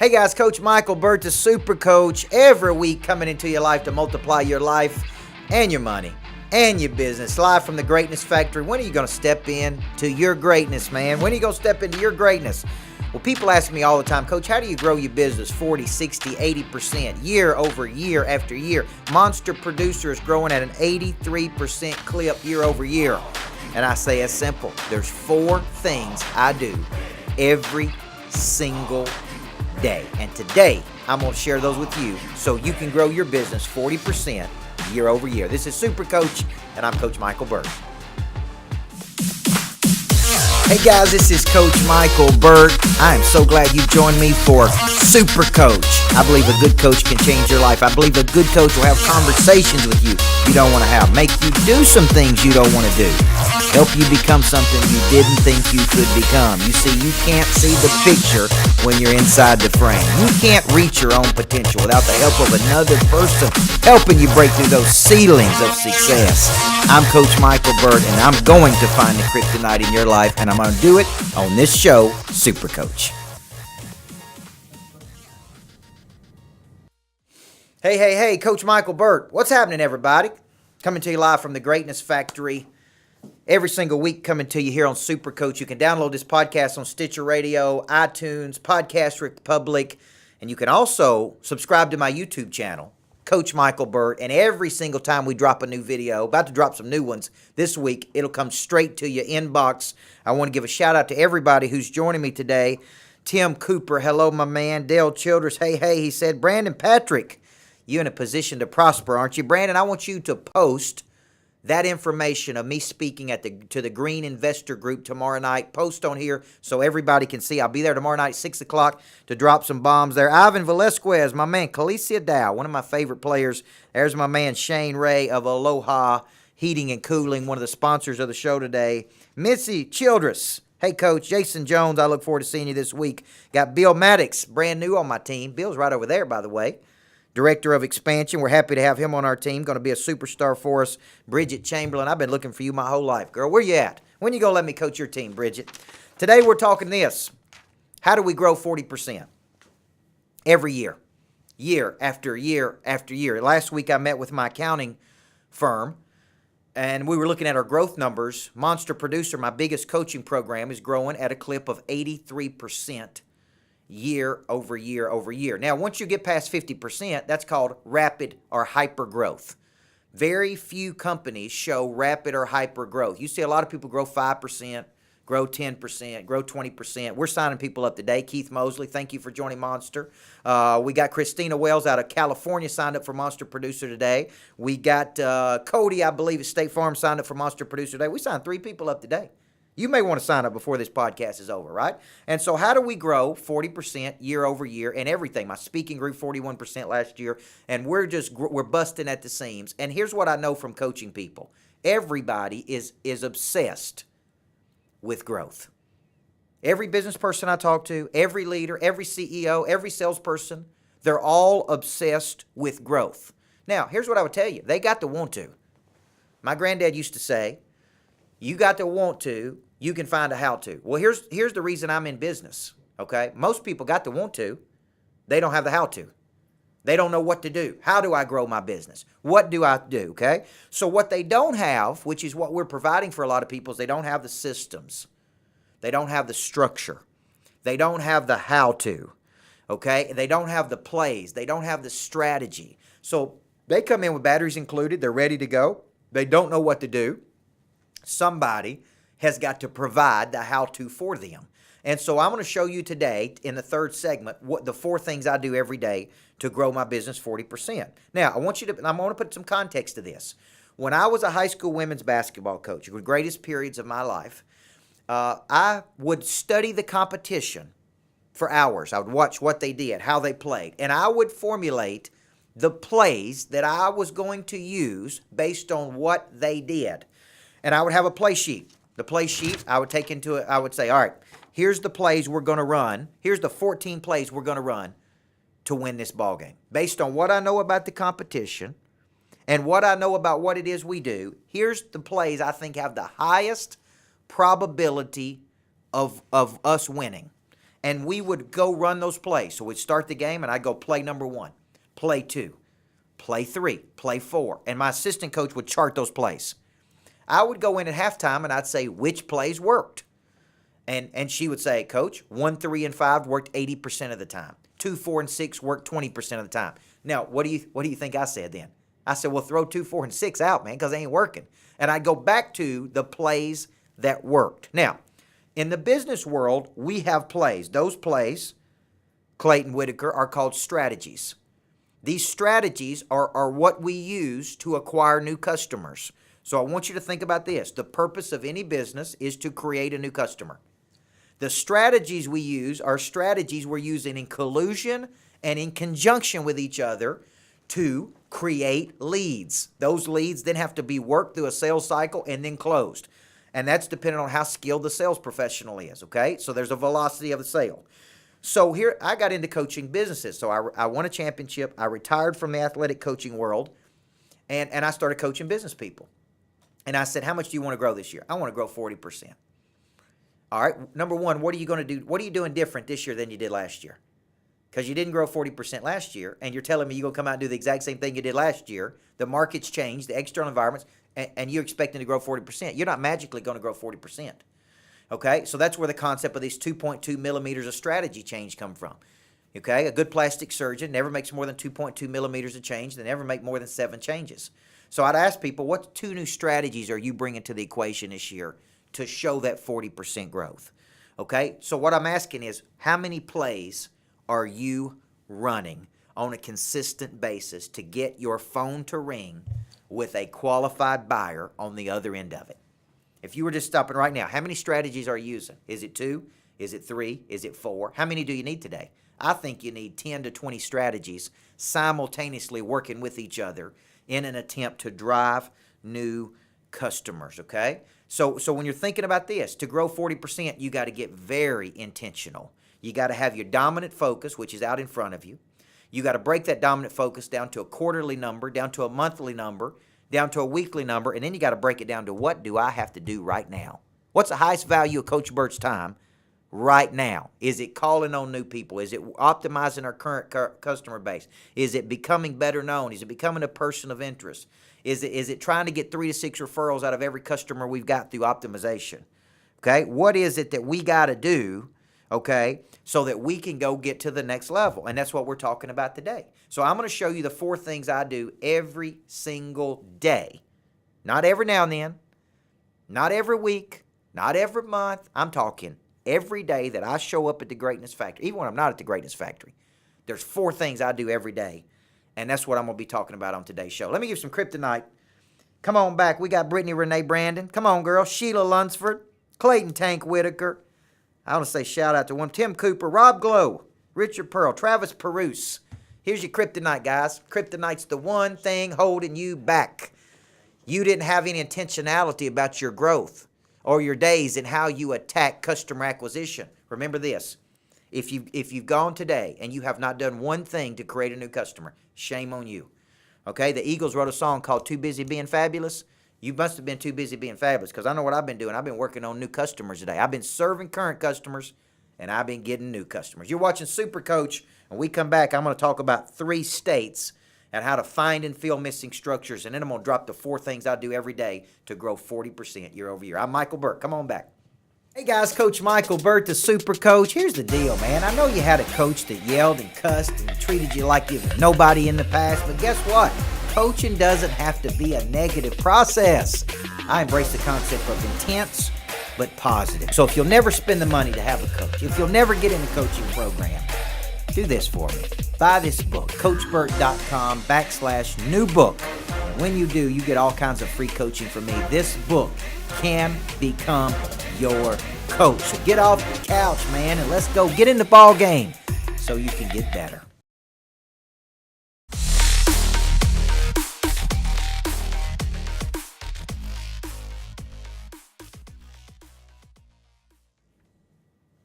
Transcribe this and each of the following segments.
Hey guys, Coach Micheal, Burt, the Super Coach, every week coming into your life to multiply your life and your money and your business. Live from the Greatness Factory. When are you going to step in to your greatness, man? When are you going to step into your greatness? Well, people ask me all the time, Coach, how do you grow your business 40, 60, 80% year over year after year? Monster Producer is growing at an 83% clip year over year. And I say it's simple. There's 4 things I do every single day. And today, I'm going to share those with you so you can grow your business 40% year over year. This is Super Coach, and I'm Coach Micheal Burt. Hey guys, this is Coach Micheal Burt. I am so glad you joined me for Super Coach. I believe a good coach can change your life. I believe a good coach will have conversations with you don't want to have, make you do some things you don't want to do, help you become something you didn't think you could become. You see, you can't see the picture when you're inside the frame. You can't reach your own potential without the help of another person helping you break through those ceilings of success. I'm Coach Micheal Burt, and I'm going to find the kryptonite in your life, and I'm going to do it on this show, Super Coach. Hey, Coach Micheal Burt. What's happening, everybody? Coming to you live from the Greatness Factory. Every single week coming to you here on Super Coach. You can download this podcast on Stitcher Radio, iTunes, Podcast Republic, and you can also subscribe to my YouTube channel, Coach Micheal Burt, and every single time we drop a new video, about to drop some new ones this week, it'll come straight to your inbox. I want to give a shout out to everybody who's joining me today. Tim Cooper, hello, my man. Dale Childress, hey, he said. Brandon Patrick, you in a position to prosper, aren't you? Brandon, I want you to post that information of me speaking to the Green Investor Group tomorrow night. Post on here so everybody can see. I'll be there tomorrow night, 6 o'clock, to drop some bombs there. Ivan Velasquez, my man. Calicia Dow, one of my favorite players. There's my man Shane Ray of Aloha Heating and Cooling, one of the sponsors of the show today. Missy Childress. Hey, Coach. Jason Jones, I look forward to seeing you this week. Got Bill Maddox, brand new on my team. Bill's right over there, by the way. Director of Expansion. We're happy to have him on our team. Going to be a superstar for us. Bridget Chamberlain. I've been looking for you my whole life, girl. Where you at? When you going to let me coach your team, Bridget? Today we're talking this. How do we grow 40% every year? Year after year after year. Last week I met with my accounting firm, and we were looking at our growth numbers. Monster Producer, my biggest coaching program, is growing at a clip of 83%. Year over year over year. Now, once you get past 50%, that's called rapid or hyper growth. Very few companies show rapid or hyper growth. You see a lot of people grow 5%, grow 10%, grow 20%. We're signing people up today. Keith Mosley, thank you for joining Monster. We got Christina Wells out of California signed up for Monster Producer today. We got Cody, I believe, at State Farm signed up for Monster Producer today. We signed 3 people up today. You may want to sign up before this podcast is over, right? And so how do we grow 40% year over year and everything? My speaking grew 41% last year, and we're busting at the seams. And here's what I know from coaching people. Everybody is obsessed with growth. Every business person I talk to, every leader, every CEO, every salesperson, they're all obsessed with growth. Now, here's what I would tell you. They got to want to. My granddad used to say, you got to want to, you can find a how to. Well, here's the reason I'm in business, okay? Most people got to want to. They don't have the how to. They don't know what to do. How do I grow my business? What do I do, okay? So what they don't have, which is what we're providing for a lot of people, is they don't have the systems. They don't have the structure. They don't have the how to, okay? They don't have the plays. They don't have the strategy. So they come in with batteries included. They're ready to go. They don't know what to do. Somebody has got to provide the how-to for them. And so I'm going to show you today in the third segment what the 4 things I do every day to grow my business 40%. Now, I'm going to put some context to this. When I was a high school women's basketball coach, the greatest periods of my life, I would study the competition for hours. I would watch what they did, how they played, and I would formulate the plays that I was going to use based on what they did. And I would have a play sheet. The play sheet I would take into it. I would say, all right, here's the plays we're going to run. Here's the 14 plays we're going to run to win this ball game. Based on what I know about the competition and what I know about what it is we do, here's the plays I think have the highest probability of us winning. And we would go run those plays. So we'd start the game, and I'd go play number 1, play 2, play 3, play 4. And my assistant coach would chart those plays. I would go in at halftime, and I'd say which plays worked. And she would say, Coach, 1, 3, and 5 worked 80% of the time. 2, 4, and 6 worked 20% of the time. Now, what do you think I said then? I said, well, throw 2, 4, and 6 out, man, because they ain't working. And I'd go back to the plays that worked. Now, in the business world, we have plays. Those plays, Clayton Whitaker, are called strategies. These strategies are what we use to acquire new customers. So I want you to think about this. The purpose of any business is to create a new customer. The strategies we use are strategies we're using in collusion and in conjunction with each other to create leads. Those leads then have to be worked through a sales cycle and then closed. And that's dependent on how skilled the sales professional is, okay? So there's a velocity of the sale. So here, I got into coaching businesses. So I won a championship. I retired from the athletic coaching world, and I started coaching business people. And I said, how much do you want to grow this year? I want to grow 40%. All right, number one, what are you going to do? What are you doing different this year than you did last year? Because you didn't grow 40% last year, and you're telling me you're going to come out and do the exact same thing you did last year. The market's changed, the external environments, and you're expecting to grow 40%. You're not magically going to grow 40%. Okay, so that's where the concept of these 2.2 millimeters of strategy change come from. Okay, a good plastic surgeon never makes more than 2.2 millimeters of change. They never make more than 7 changes. So I'd ask people, what 2 new strategies are you bringing to the equation this year to show that 40% growth? Okay, so what I'm asking is, how many plays are you running on a consistent basis to get your phone to ring with a qualified buyer on the other end of it? If you were just stopping right now, how many strategies are you using? Is it 2? Is it 3? Is it 4? How many do you need today? I think you need 10 to 20 strategies simultaneously working with each other in an attempt to drive new customers, okay? So when you're thinking about this, to grow 40%, you got to get very intentional. You got to have your dominant focus, which is out in front of you. You got to break that dominant focus down to a quarterly number, down to a monthly number, down to a weekly number, and then you got to break it down to, what do I have to do right now? What's the highest value of Coach Burt's time right now? Is it calling on new people? Is it optimizing our current customer base? Is it becoming better known? Is it becoming a person of interest? Is it trying to get 3 to 6 referrals out of every customer we've got through optimization? Okay, what is it that we got to do, okay, so that we can go get to the next level? And that's what we're talking about today. So I'm going to show you the 4 things I do every single day. Not every now and then, not every week, not every month. I'm talking every day that I show up at the Greatness Factory, even when I'm not at the Greatness Factory. There's 4 things I do every day, and that's what I'm going to be talking about on today's show. Let me give some kryptonite. Come on back. We got Brittany Renee Brandon. Come on, girl. Sheila Lunsford, Clayton Tank Whitaker. I want to say shout out to one. Tim Cooper, Rob Glow, Richard Pearl, Travis Perouse. Here's your kryptonite, guys. Kryptonite's the one thing holding you back. You didn't have any intentionality about your growth or your days and how you attack customer acquisition. Remember this. If you've gone today and you have not done one thing to create a new customer, shame on you. Okay? The Eagles wrote a song called Too Busy Being Fabulous. You must have been too busy being fabulous, because I know what I've been doing. I've been working on new customers today. I've been serving current customers, and I've been getting new customers. You're watching Super Coach. When we come back, I'm going to talk about 3 states and how to find and fill missing structures. And then I'm going to drop the 4 things I do every day to grow 40% year over year. I'm Michael Burt. Come on back. Hey guys, Coach Michael Burt, the Super Coach. Here's the deal, man. I know you had a coach that yelled and cussed and treated you like you were nobody in the past, but guess what? Coaching doesn't have to be a negative process. I embrace the concept of intense but positive. So if you'll never spend the money to have a coach, if you'll never get in a coaching program, do this for me. Buy this book, CoachBurt.com/new book. When you do, you get all kinds of free coaching from me. This book can become your coach. So get off the couch, man, and let's go get in the ball game so you can get better.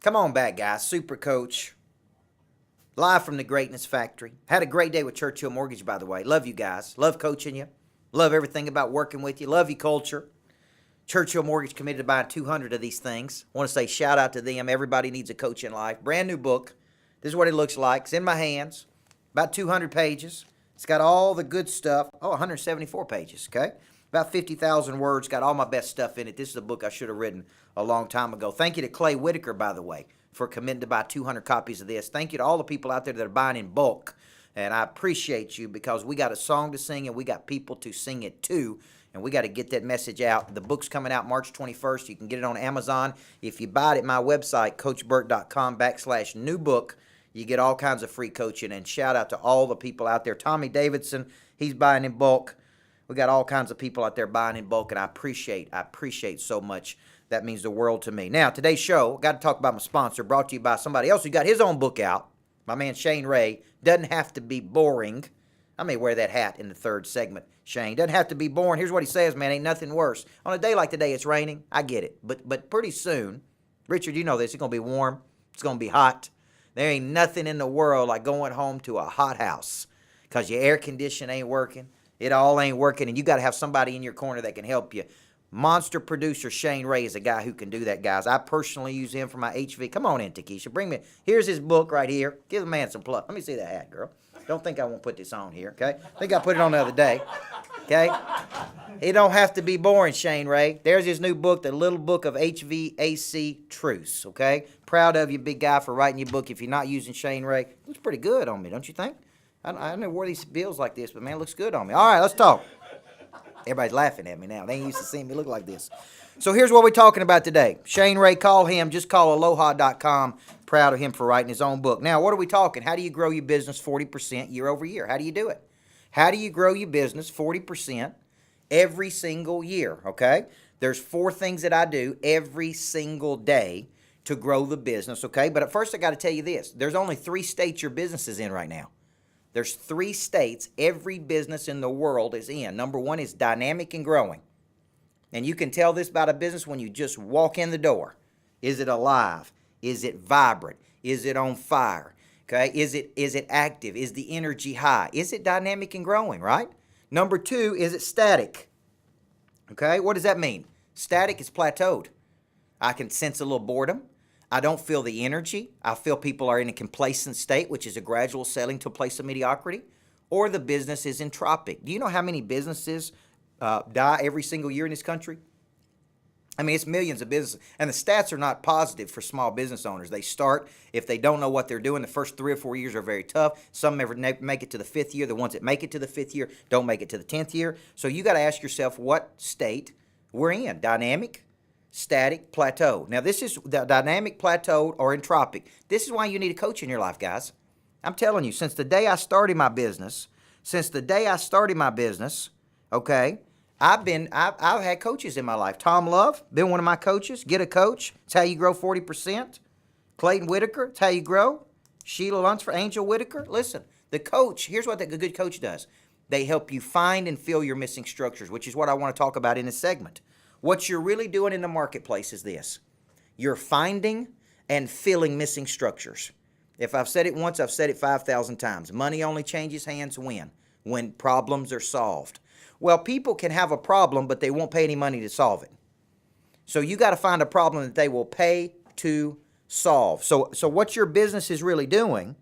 Come on back, guys. Super Coach. Live from the Greatness Factory. Had a great day with Churchill Mortgage, by the way. Love you guys. Love coaching you. Love everything about working with you. Love your culture. Churchill Mortgage committed to buying 200 of these things. I want to say shout out to them. Everybody needs a coach in life. Brand new book. This is what it looks like. It's in my hands. About 200 pages. It's got all the good stuff. Oh, 174 pages, okay? About 50,000 words. Got all my best stuff in it. This is a book I should have written a long time ago. Thank you to Clay Whitaker, by the way, for committing to buy 200 copies of this. Thank you to all the people out there that are buying in bulk. And I appreciate you because we got a song to sing and we got people to sing it to. And we got to get that message out. The book's coming out March 21st. You can get it on Amazon. If you buy it at my website, coachburt.com/new book, you get all kinds of free coaching. And shout out to all the people out there. Tommy Davidson, he's buying in bulk. We got all kinds of people out there buying in bulk, and I appreciate so much. That means the world to me. Now, today's show, got to talk about my sponsor, brought to you by somebody else who got his own book out. My man Shane Ray. Doesn't have to be boring. I may wear that hat in the third segment, Shane. Doesn't have to be boring. Here's what he says, man. Ain't nothing worse. On a day like today, it's raining. I get it. But pretty soon, Richard, you know this, it's going to be warm. It's going to be hot. There ain't nothing in the world like going home to a hot house because your air condition ain't working. It all ain't working, and you got to have somebody in your corner that can help you. Monster producer Shane Ray is a guy who can do that, guys. I personally use him for my HV. Come on in, Takesha. Bring me. Here's his book right here. Give the man some pluck. Let me see that hat, girl. Don't think I won't put this on here, okay? I think I put it on the other day, okay? It don't have to be boring, Shane Ray. There's his new book, The Little Book of HVAC Truths, okay? Proud of you, big guy, for writing your book. If you're not using Shane Ray, it looks pretty good on me, don't you think? I never wore these bills like this, but, man, it looks good on me. All right, let's talk. Everybody's laughing at me now. They ain't used to seeing me look like this. So here's what we're talking about today. Shane Ray, call him. Just call aloha.com. Proud of him for writing his own book. Now, what are we talking? How do you grow your business 40% year over year? How do you do it? How do you grow your business 40% every single year, okay? There's 4 things that I do every single day to grow the business, okay? But at first, I got to tell you this. There's only 3 states your business is in right now. There's 3 states every business in the world is in. Number 1 is dynamic and growing. And you can tell this about a business when you just walk in the door. Is it alive? Is it vibrant? Is it on fire? Okay? Is it active? Is the energy high? Is it dynamic and growing, right? Number 2, is it static? Okay? What does that mean? Static is plateaued. I can sense a little boredom. I don't feel the energy. I feel people are in a complacent state, which is a gradual settling to a place of mediocrity, or the business is entropic. Do you know how many businesses die every single year in this country? I mean, it's millions of businesses, and the stats are not positive for small business owners. They start, if they don't know what they're doing, the first 3 or 4 years are very tough. Some never make it to the 5th year. The ones that make it to the 5th year don't make it to the 10th year. So you got to ask yourself what state we're in, dynamic, static, plateau. Now, this is the dynamic, plateau, or entropic. This is why you need a coach in your life, guys. I'm telling you, since the day I started my business, okay, I've had coaches in my life. Tom Love, been one of my coaches. Get a coach. It's how you grow 40%. Clayton Whitaker, it's how you grow. Sheila Lunsford, Angel Whitaker. Listen, the coach, here's what the good coach does. They help you find and fill your missing structures, which is what I want to talk about in this segment. What you're really doing in the marketplace is this. You're finding and filling missing structures. If I've said it once, I've said it 5,000 times. Money only changes hands when problems are solved. Well, people can have a problem, but they won't pay any money to solve it. So you got to find a problem that they will pay to solve. So what your business is really doing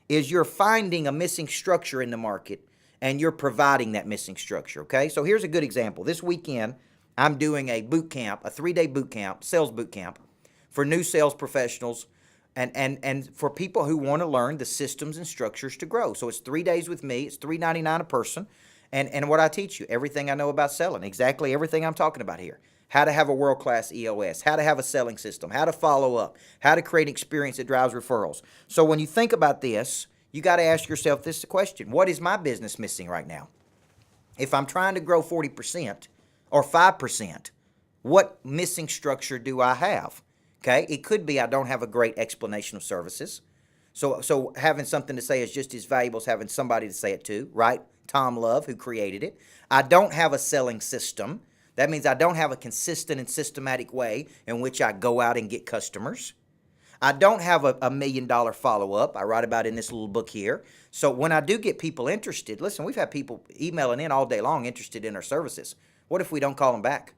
is you're finding a missing structure in the market, and you're providing that missing structure, okay? So here's a good example. This weekend, I'm doing a boot camp, a 3-day boot camp, sales boot camp, for new sales professionals and for people who want to learn the systems and structures to grow. So it's 3 days with me. It's $3.99 a person. And what I teach you, everything I know about selling, exactly everything I'm talking about here. How to have a world-class EOS, how to have a selling system, how to follow up, how to create an experience that drives referrals. So when you think about this, you got to ask yourself this question. What is my business missing right now? If I'm trying to grow 40%, or 5%, what missing structure do I have? Okay, it could be I don't have a great explanation of services. So having something to say is just as valuable as having somebody to say it to, right? Tom Love, who created it. I don't have a selling system. That means I don't have a consistent and systematic way in which I go out and get customers. I don't have a $1 million follow-up. I write about it in this little book here. So when I do get people interested, listen, we've had people emailing in all day long interested in our services. What if we don't call them back?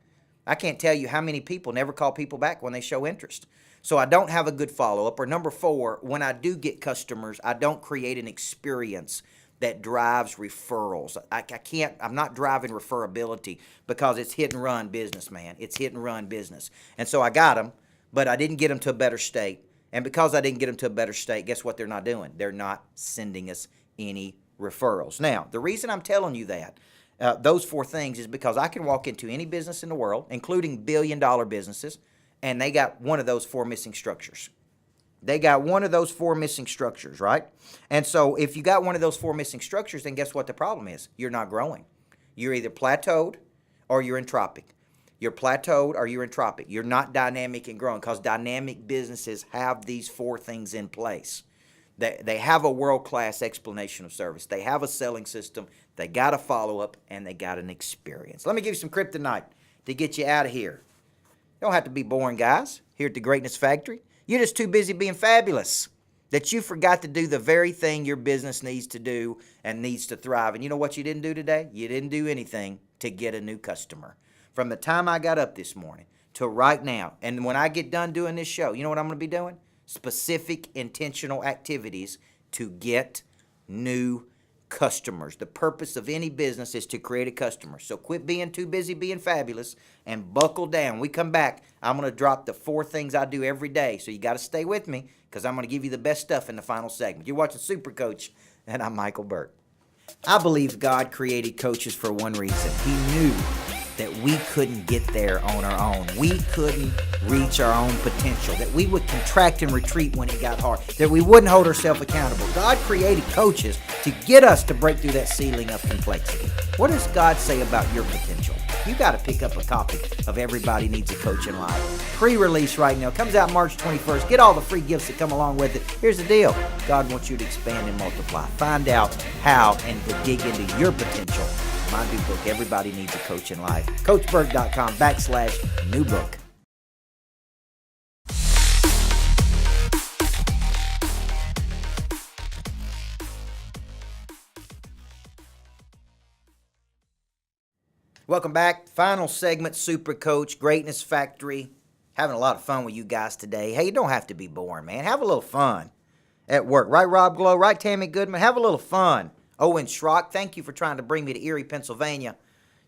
I can't tell you how many people never call people back when they show interest. So I don't have a good follow-up. Or number 4, when I do get customers, I don't create an experience that drives referrals. I'm not driving referability because it's hit and run business, man. It's hit and run business. And so I got them, but I didn't get them to a better state. And because I didn't get them to a better state, guess what they're not doing? They're not sending us any referrals. Now, the reason I'm telling you that, those 4 things, is because I can walk into any business in the world, including billion-dollar businesses, and they got one of those 4 missing structures. They got one of those 4 missing structures, right? And so if you got one of those 4 missing structures, then guess what the problem is? You're not growing. You're either plateaued or you're entropic. You're plateaued or you're entropic. You're not dynamic and growing, because dynamic businesses have these 4 things in place. They have a world-class explanation of service. They have a selling system. They got a follow-up, and they got an experience. Let me give you some kryptonite to get you out of here. You don't have to be boring, guys, here at the Greatness Factory. You're just too busy being fabulous that you forgot to do the very thing your business needs to do and needs to thrive. And you know what you didn't do today? You didn't do anything to get a new customer. From the time I got up this morning to right now, and when I get done doing this show, you know what I'm going to be doing? Specific, intentional activities to get new customers. The purpose of any business is to create a customer. So quit being too busy being fabulous and buckle down. When we come back, I'm going to drop the 4 things I do every day. So you got to stay with me, because I'm going to give you the best stuff in the final segment. You're watching Super Coach, and I'm Micheal Burt. I believe God created coaches for one reason. He knew that we couldn't get there on our own. We couldn't reach our own potential, that we would contract and retreat when it got hard, that we wouldn't hold ourselves accountable. God created coaches to get us to break through that ceiling of complexity. What does God say about your potential? You got to pick up a copy of Everybody Needs a Coach in Life. Pre-release right now. Comes out March 21st. Get all the free gifts that come along with it. Here's the deal. God wants you to expand and multiply. Find out how and to dig into your potential. My new book, Everybody Needs a Coach in Life. CoachBurt.com/new book. Welcome back. Final segment, Super Coach, Greatness Factory. Having a lot of fun with you guys today. Hey, you don't have to be boring, man. Have a little fun at work. Right, Rob Glow? Right, Tammy Goodman? Have a little fun. Owen Schrock, thank you for trying to bring me to Erie, Pennsylvania.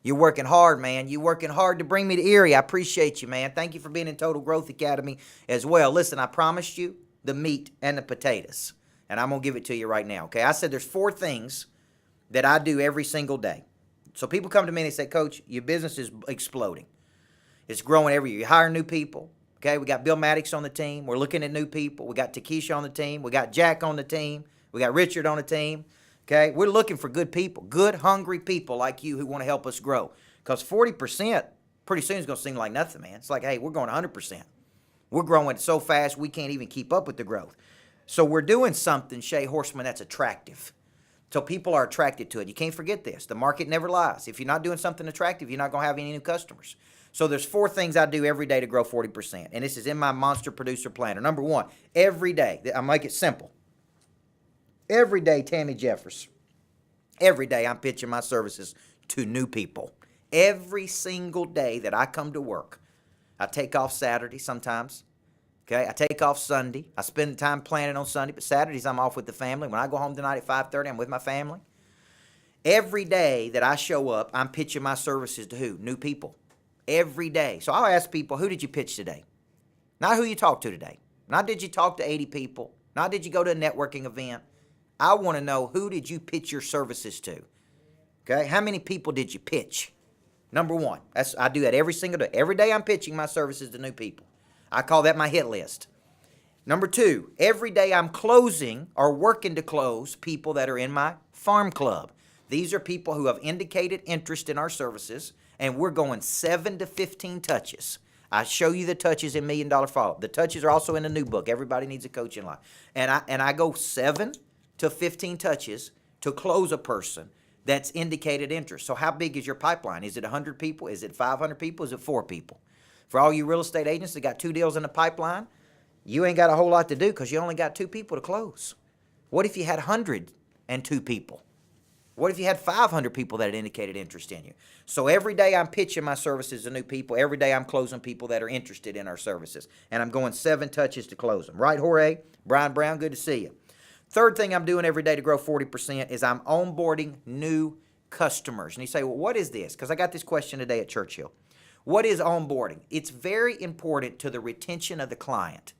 You're working hard, man. You're working hard to bring me to Erie. I appreciate you, man. Thank you for being in Total Growth Academy as well. Listen, I promised you the meat and the potatoes, and I'm going to give it to you right now, okay? I said there's 4 things that I do every single day. So people come to me and they say, Coach, your business is exploding. It's growing every year. You hire new people, okay? We got Bill Maddox on the team. We're looking at new people. We got Takesha on the team. We got Jack on the team. We got Richard on the team. Okay, we're looking for good people, good, hungry people like you who want to help us grow. Because 40% pretty soon is going to seem like nothing, man. It's like, hey, we're going 100%. We're growing so fast we can't even keep up with the growth. So we're doing something, Shay Horseman, that's attractive. So people are attracted to it. You can't forget this. The market never lies. If you're not doing something attractive, you're not going to have any new customers. So there's 4 things I do every day to grow 40%. And this is in my Monster Producer Planner. Number 1, every day. I make it simple. Every day, Tammy Jeffers. Every day, I'm pitching my services to new people. Every single day that I come to work, I take off Saturday sometimes. Okay, I take off Sunday. I spend time planning on Sunday, but Saturdays I'm off with the family. When I go home tonight at 5:30, I'm with my family. Every day that I show up, I'm pitching my services to who? New people. Every day. So I'll ask people, who did you pitch today? Not who you talked to today. Not did you talk to 80 people. Not did you go to a networking event. I want to know, who did you pitch your services to? Okay, how many people did you pitch? Number 1. I do that every single day. Every day I'm pitching my services to new people. I call that my hit list. Number 2, every day I'm closing or working to close people that are in my farm club. These are people who have indicated interest in our services, and we're going 7 to 15 touches. I show you the touches in $1 Million Follow-Up. The touches are also in the new book, Everybody Needs a Coach in Life. And I go 7 to 15 touches to close a person that's indicated interest. So how big is your pipeline? Is it 100 people? Is it 500 people? Is it 4 people? For all you real estate agents that got 2 deals in the pipeline, you ain't got a whole lot to do because you only got 2 people to close. What if you had 102 people? What if you had 500 people that had indicated interest in you? So every day I'm pitching my services to new people. Every day I'm closing people that are interested in our services. And I'm going 7 touches to close them. Right, Jorge? Brian Brown, good to see you. Third thing I'm doing every day to grow 40% is I'm onboarding new customers. And you say, well, what is this? Because I got this question today at Churchill. What is onboarding? It's very important to the retention of the client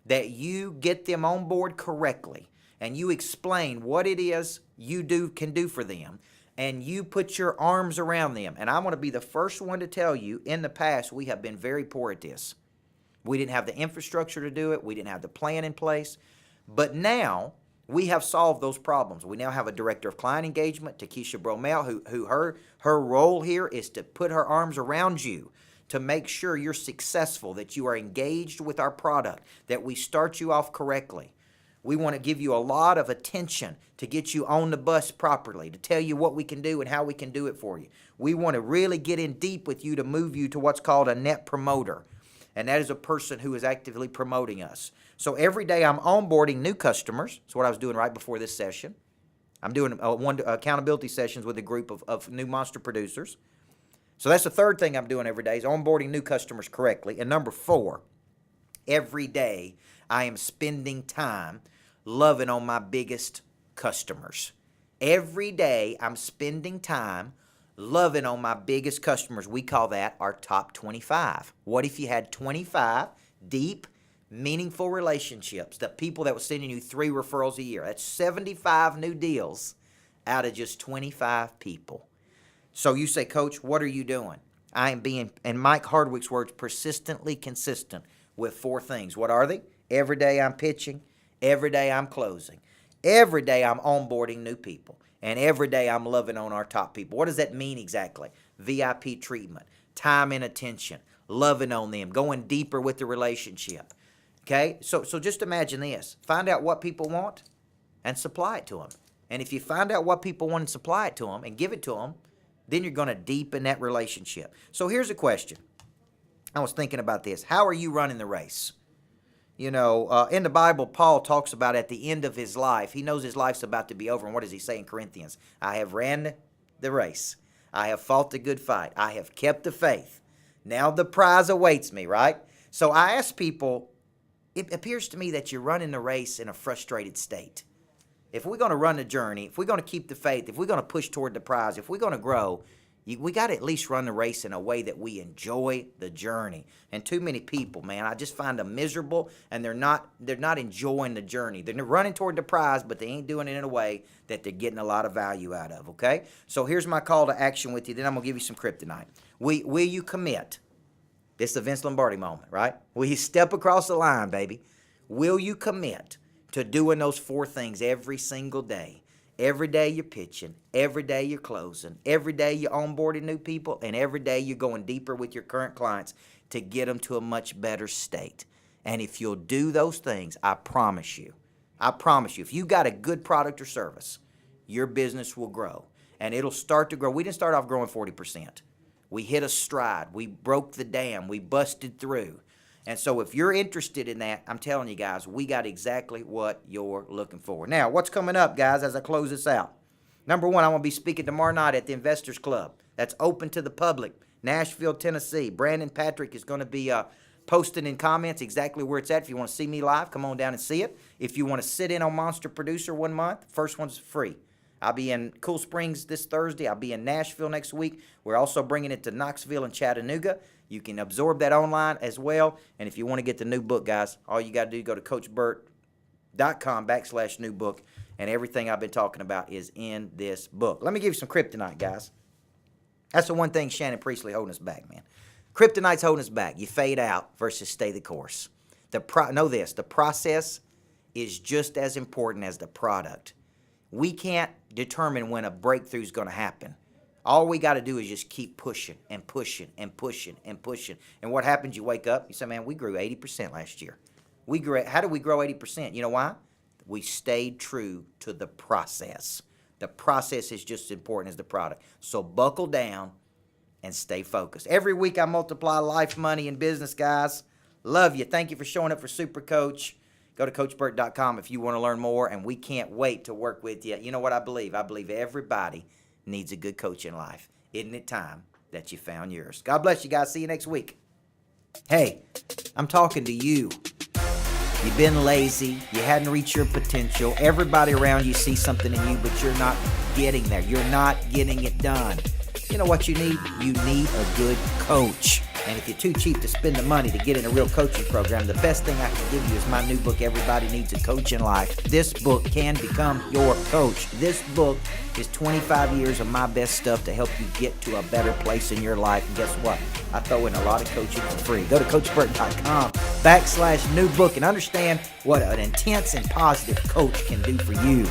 that you get them on board correctly and you explain what it is you can do for them and you put your arms around them. And I'm going to be the first one to tell you, in the past, we have been very poor at this. We didn't have the infrastructure to do it. We didn't have the plan in place. But now we have solved those problems. We now have a director of client engagement, Takesha Bromell, who her role here is to put her arms around you to make sure you're successful, that you are engaged with our product, that we start you off correctly. We want to give you a lot of attention to get you on the bus properly, to tell you what we can do and how we can do it for you. We want to really get in deep with you to move you to what's called a net promoter. And that is a person who is actively promoting us. So every day I'm onboarding new customers. That's what I was doing right before this session. I'm doing one accountability sessions with a group of new monster producers. So that's the third thing I'm doing every day is onboarding new customers correctly. And number 4, every day I am spending time loving on my biggest customers. Every day I'm spending time loving on my biggest customers. We call that our top 25. What if you had 25 deep, meaningful relationships, the people that were sending you 3 referrals a year? That's 75 new deals out of just 25 people. So you say, Coach, what are you doing? I am being, in Mike Hardwick's words, persistently consistent with 4 things. What are they? Every day I'm pitching. Every day I'm closing. Every day I'm onboarding new people. And every day I'm loving on our top people. What does that mean exactly? VIP treatment, time and attention, loving on them, going deeper with the relationship. Okay? So just imagine this. Find out what people want and supply it to them. And if you find out what people want and supply it to them and give it to them, then you're going to deepen that relationship. So here's a question. I was thinking about this. How are you running the race? You know, in the Bible, Paul talks about at the end of his life, he knows his life's about to be over. And what does he say in Corinthians? I have ran the race. I have fought the good fight. I have kept the faith. Now the prize awaits me, right? So I ask people, it appears to me that you're running the race in a frustrated state. If we're going to run the journey, if we're going to keep the faith, if we're going to push toward the prize, if we're going to grow, we got to at least run the race in a way that we enjoy the journey. And too many people, man, I just find them miserable, and they're not enjoying the journey. They're running toward the prize, but they ain't doing it in a way that they're getting a lot of value out of, okay? So here's my call to action with you. Then I'm going to give you some kryptonite. Will you commit? This is the Vince Lombardi moment, right? Will you step across the line, baby? Will you commit to doing those 4 things every single day? Every day you're pitching, every day you're closing, every day you're onboarding new people, and every day you're going deeper with your current clients to get them to a much better state. And if you'll do those things, I promise you, if you got a good product or service, your business will grow. And it'll start to grow. We didn't start off growing 40%. We hit a stride. We broke the dam. We busted through. And so if you're interested in that, I'm telling you guys, we got exactly what you're looking for. Now, what's coming up, guys, as I close this out? Number 1, I'm going to be speaking tomorrow night at the Investors Club. That's open to the public, Nashville, Tennessee. Brandon Patrick is going to be posting in comments exactly where it's at. If you want to see me live, come on down and see it. If you want to sit in on Monster Producer 1 month, first one's free. I'll be in Cool Springs this Thursday. I'll be in Nashville next week. We're also bringing it to Knoxville and Chattanooga. You can absorb that online as well. And if you want to get the new book, guys, all you got to do is go to CoachBurt.com/new book. And everything I've been talking about is in this book. Let me give you some kryptonite, guys. That's the one thing Shannon Priestley holding us back, man. Kryptonite's holding us back. You fade out versus stay the course. Know this, the process is just as important as the product. We can't determine when a breakthrough is going to happen. All we got to do is just keep pushing and pushing and pushing and pushing. And what happens? You wake up, you say, man, we grew 80% last year. How did we grow 80%? You know why? We stayed true to the process. The process is just as important as the product. So buckle down and stay focused. Every week I multiply life, money, and business, guys. Love you. Thank you for showing up for Super Coach. Go to CoachBurt.com if you want to learn more, and we can't wait to work with you. You know what I believe? I believe everybody needs a good coach in life. Isn't it time that you found yours? God bless you guys. See you next week. Hey, I'm talking to you. You've been lazy. You hadn't reached your potential. Everybody around you sees something in you, but you're not getting there. You're not getting it done. You know what you need? You need a good coach. And if you're too cheap to spend the money to get in a real coaching program, the best thing I can give you is my new book, Everybody Needs a Coach in Life. This book can become your coach. This book is 25 years of my best stuff to help you get to a better place in your life. And guess what? I throw in a lot of coaching for free. Go to CoachBurt.com/new book and understand what an intense and positive coach can do for you.